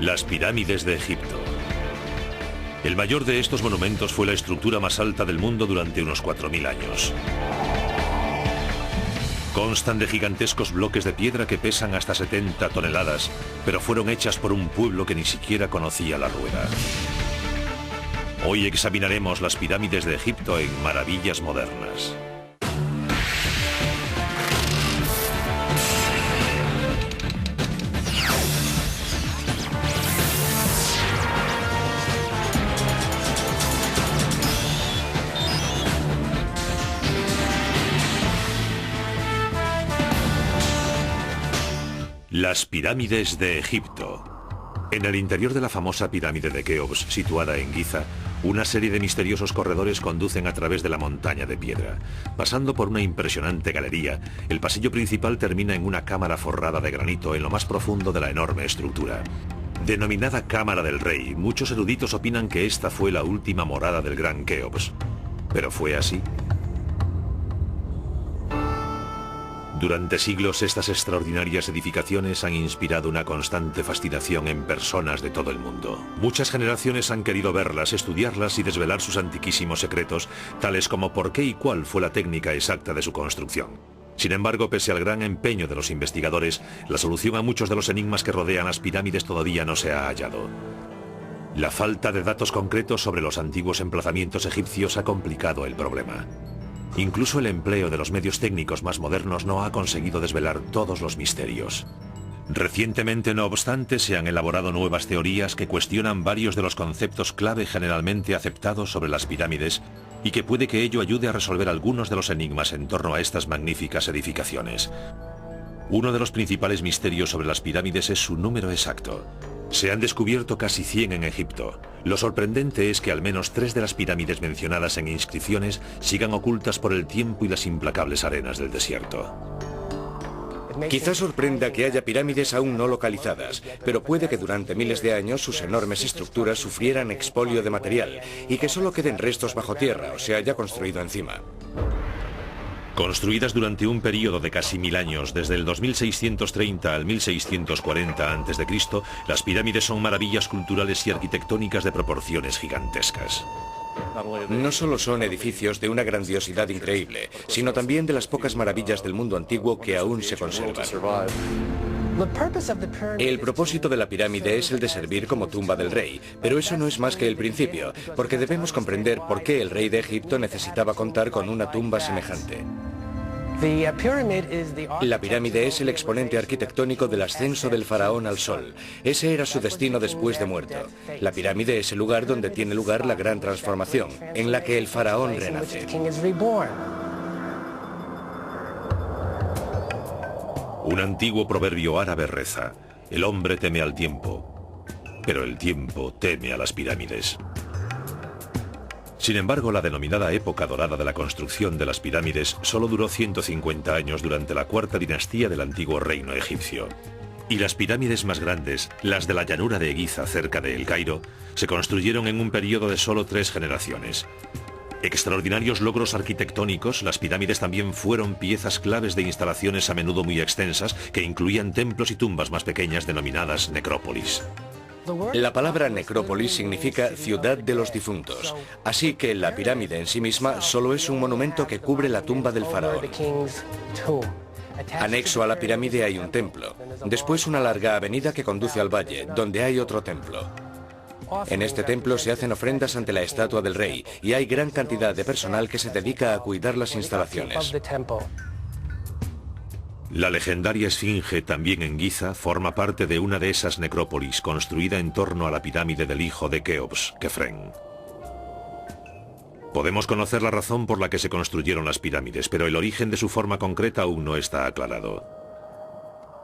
Las pirámides de Egipto. El mayor de estos monumentos fue la estructura más alta del mundo durante unos 4000 años. Constan de gigantescos bloques de piedra que pesan hasta 70 toneladas, pero fueron hechas por un pueblo que ni siquiera conocía la rueda. Hoy examinaremos las pirámides de Egipto en Maravillas Modernas. Las pirámides de Egipto. En el interior de la famosa pirámide de Keops, situada en Giza, una serie de misteriosos corredores conducen a través de la montaña de piedra. Pasando por una impresionante galería, el pasillo principal termina en una cámara forrada de granito en lo más profundo de la enorme estructura. Denominada Cámara del Rey, muchos eruditos opinan que esta fue la última morada del gran Keops. ¿Pero fue así? Durante siglos, estas extraordinarias edificaciones han inspirado una constante fascinación en personas de todo el mundo. Muchas generaciones han querido verlas, estudiarlas y desvelar sus antiquísimos secretos, tales como por qué y cuál fue la técnica exacta de su construcción. Sin embargo, pese al gran empeño de los investigadores, la solución a muchos de los enigmas que rodean las pirámides todavía no se ha hallado. La falta de datos concretos sobre los antiguos emplazamientos egipcios ha complicado el problema. Incluso el empleo de los medios técnicos más modernos no ha conseguido desvelar todos los misterios. Recientemente, no obstante, se han elaborado nuevas teorías que cuestionan varios de los conceptos clave generalmente aceptados sobre las pirámides y que puede que ello ayude a resolver algunos de los enigmas en torno a estas magníficas edificaciones. Uno de los principales misterios sobre las pirámides es su número exacto. Se han descubierto casi 100 en Egipto. Lo sorprendente es que al menos 3 de las pirámides mencionadas en inscripciones sigan ocultas por el tiempo y las implacables arenas del desierto. Quizás sorprenda que haya pirámides aún no localizadas, pero puede que durante miles de años sus enormes estructuras sufrieran expolio de material y que solo queden restos bajo tierra o se haya construido encima. Construidas durante un periodo de casi 1000 años, desde el 2630 al 1640 a.C., las pirámides son maravillas culturales y arquitectónicas de proporciones gigantescas. No solo son edificios de una grandiosidad increíble, sino también de las pocas maravillas del mundo antiguo que aún se conservan. El propósito de la pirámide es el de servir como tumba del rey, pero eso no es más que el principio, porque debemos comprender por qué el rey de Egipto necesitaba contar con una tumba semejante. La pirámide es el exponente arquitectónico del ascenso del faraón al sol. Ese era su destino después de muerto. La pirámide es el lugar donde tiene lugar la gran transformación, en la que el faraón renace. Un antiguo proverbio árabe reza: el hombre teme al tiempo, pero el tiempo teme a las pirámides. Sin embargo, la denominada época dorada de la construcción de las pirámides solo duró 150 años durante la cuarta dinastía del antiguo reino egipcio. Y las pirámides más grandes, las de la llanura de Giza cerca de El Cairo, se construyeron en un periodo de solo 3 generaciones. Extraordinarios logros arquitectónicos, las pirámides también fueron piezas claves de instalaciones a menudo muy extensas que incluían templos y tumbas más pequeñas denominadas necrópolis. La palabra necrópolis significa ciudad de los difuntos, así que la pirámide en sí misma solo es un monumento que cubre la tumba del faraón. Anexo a la pirámide hay un templo, después una larga avenida que conduce al valle, donde hay otro templo. En este templo se hacen ofrendas ante la estatua del rey y hay gran cantidad de personal que se dedica a cuidar las instalaciones. La legendaria Esfinge, también en Giza, forma parte de una de esas necrópolis construida en torno a la pirámide del hijo de Keops, Kefren. Podemos conocer la razón por la que se construyeron las pirámides, pero el origen de su forma concreta aún no está aclarado.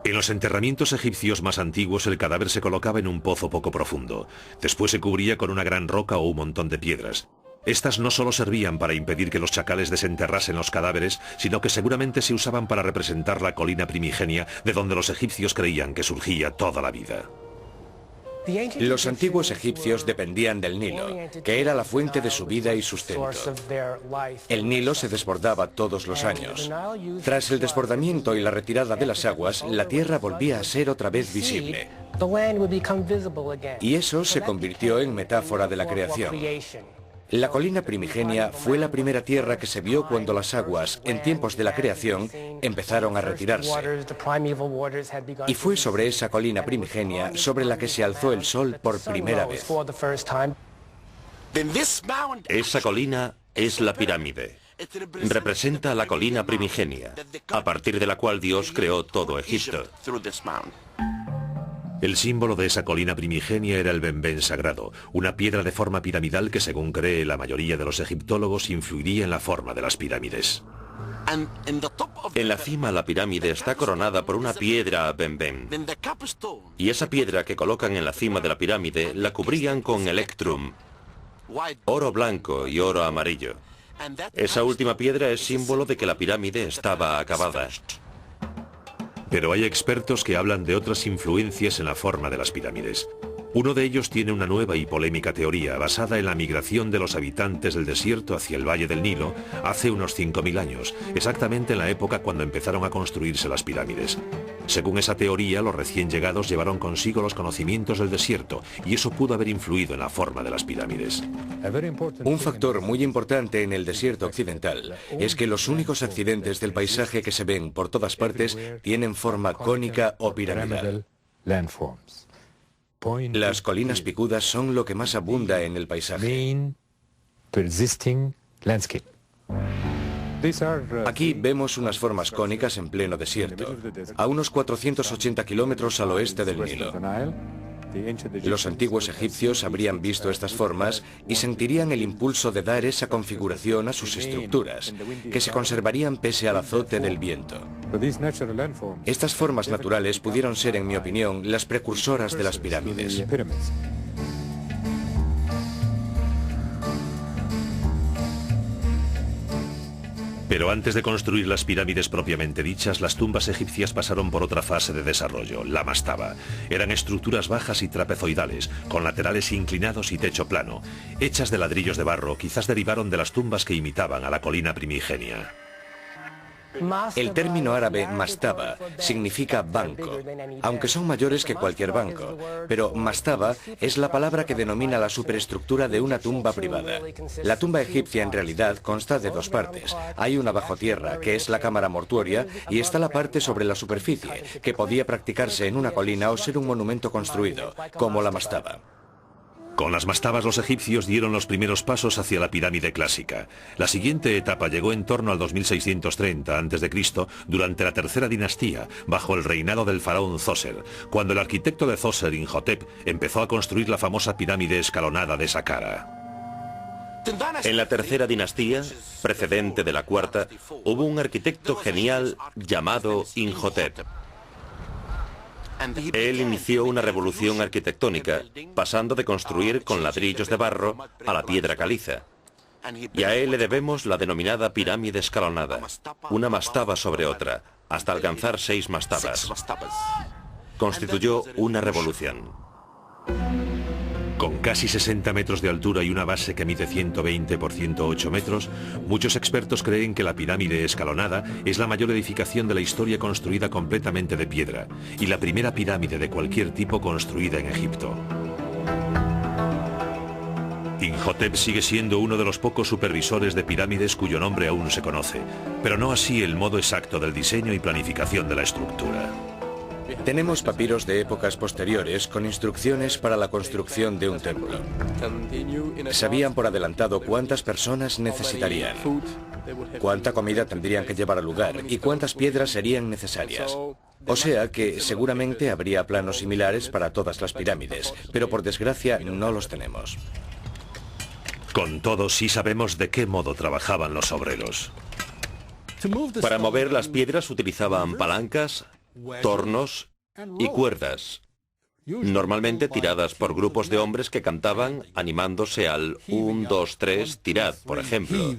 En los enterramientos egipcios más antiguos, el cadáver se colocaba en un pozo poco profundo. Después se cubría con una gran roca o un montón de piedras. Estas no solo servían para impedir que los chacales desenterrasen los cadáveres, sino que seguramente se usaban para representar la colina primigenia de donde los egipcios creían que surgía toda la vida. Los antiguos egipcios dependían del Nilo, que era la fuente de su vida y sustento. El Nilo se desbordaba todos los años. Tras el desbordamiento y la retirada de las aguas, la tierra volvía a ser otra vez visible. Y eso se convirtió en metáfora de la creación. La colina primigenia fue la primera tierra que se vio cuando las aguas, en tiempos de la creación, empezaron a retirarse. Y fue sobre esa colina primigenia sobre la que se alzó el sol por primera vez. Esa colina es la pirámide. Representa la colina primigenia, a partir de la cual Dios creó todo Egipto. El símbolo de esa colina primigenia era el benben sagrado, una piedra de forma piramidal que, según cree la mayoría de los egiptólogos, influiría en la forma de las pirámides. En la cima la pirámide está coronada por una piedra benben. Y esa piedra que colocan en la cima de la pirámide la cubrían con electrum, oro blanco y oro amarillo. Esa última piedra es símbolo de que la pirámide estaba acabada. Pero hay expertos que hablan de otras influencias en la forma de las pirámides. Uno de ellos tiene una nueva y polémica teoría basada en la migración de los habitantes del desierto hacia el Valle del Nilo hace unos 5.000 años, exactamente en la época cuando empezaron a construirse las pirámides. Según esa teoría, los recién llegados llevaron consigo los conocimientos del desierto y eso pudo haber influido en la forma de las pirámides. Un factor muy importante en el desierto occidental es que los únicos accidentes del paisaje que se ven por todas partes tienen forma cónica o piramidal. Las colinas picudas son lo que más abunda en el paisaje. Aquí vemos unas formas cónicas en pleno desierto, a unos 480 kilómetros al oeste del Nilo. Los antiguos egipcios habrían visto estas formas y sentirían el impulso de dar esa configuración a sus estructuras, que se conservarían pese al azote del viento. Estas formas naturales pudieron ser, en mi opinión, las precursoras de las pirámides. Pero antes de construir las pirámides propiamente dichas, las tumbas egipcias pasaron por otra fase de desarrollo, la mastaba. Eran estructuras bajas y trapezoidales, con laterales inclinados y techo plano. Hechas de ladrillos de barro, quizás derivaron de las tumbas que imitaban a la colina primigenia. El término árabe mastaba significa banco, aunque son mayores que cualquier banco, pero mastaba es la palabra que denomina la superestructura de una tumba privada. La tumba egipcia en realidad consta de dos partes. Hay una bajo tierra, que es la cámara mortuoria, y está la parte sobre la superficie, que podía practicarse en una colina o ser un monumento construido, como la mastaba. Con las mastabas los egipcios dieron los primeros pasos hacia la pirámide clásica. La siguiente etapa llegó en torno al 2630 a.C., durante la tercera dinastía, bajo el reinado del faraón Zoser, cuando el arquitecto de Zoser, Imhotep, empezó a construir la famosa pirámide escalonada de Saqqara. En la tercera dinastía, precedente de la cuarta, hubo un arquitecto genial llamado Imhotep. Él inició una revolución arquitectónica, pasando de construir con ladrillos de barro a la piedra caliza. Y a él le debemos la denominada pirámide escalonada, una mastaba sobre otra, hasta alcanzar 6 mastabas. Constituyó una revolución. Con casi 60 metros de altura y una base que mide 120 por 108 metros, muchos expertos creen que la pirámide escalonada es la mayor edificación de la historia construida completamente de piedra y la primera pirámide de cualquier tipo construida en Egipto. Imhotep sigue siendo uno de los pocos supervisores de pirámides cuyo nombre aún se conoce, pero no así el modo exacto del diseño y planificación de la estructura. Tenemos papiros de épocas posteriores con instrucciones para la construcción de un templo. Sabían por adelantado cuántas personas necesitarían, cuánta comida tendrían que llevar al lugar y cuántas piedras serían necesarias. O sea que seguramente habría planos similares para todas las pirámides, pero por desgracia no los tenemos. Con todo, sí sabemos de qué modo trabajaban los obreros. Para mover las piedras utilizaban palancas, tornos y cuerdas, normalmente tiradas por grupos de hombres que cantaban animándose al 1, 2, 3, tirad, por ejemplo.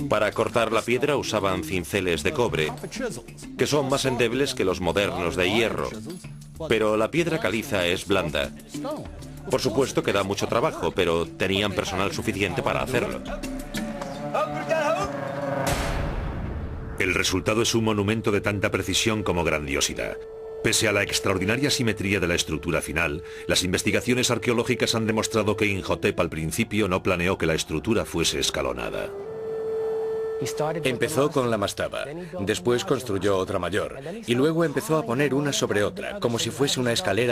Para cortar la piedra usaban cinceles de cobre, que son más endebles que los modernos de hierro. Pero la piedra caliza es blanda. Por supuesto que da mucho trabajo, pero tenían personal suficiente para hacerlo. El resultado es un monumento de tanta precisión como grandiosidad. Pese a la extraordinaria simetría de la estructura final, las investigaciones arqueológicas han demostrado que Imhotep al principio no planeó que la estructura fuese escalonada. Empezó con la mastaba, después construyó otra mayor, y luego empezó a poner una sobre otra, como si fuese una escalera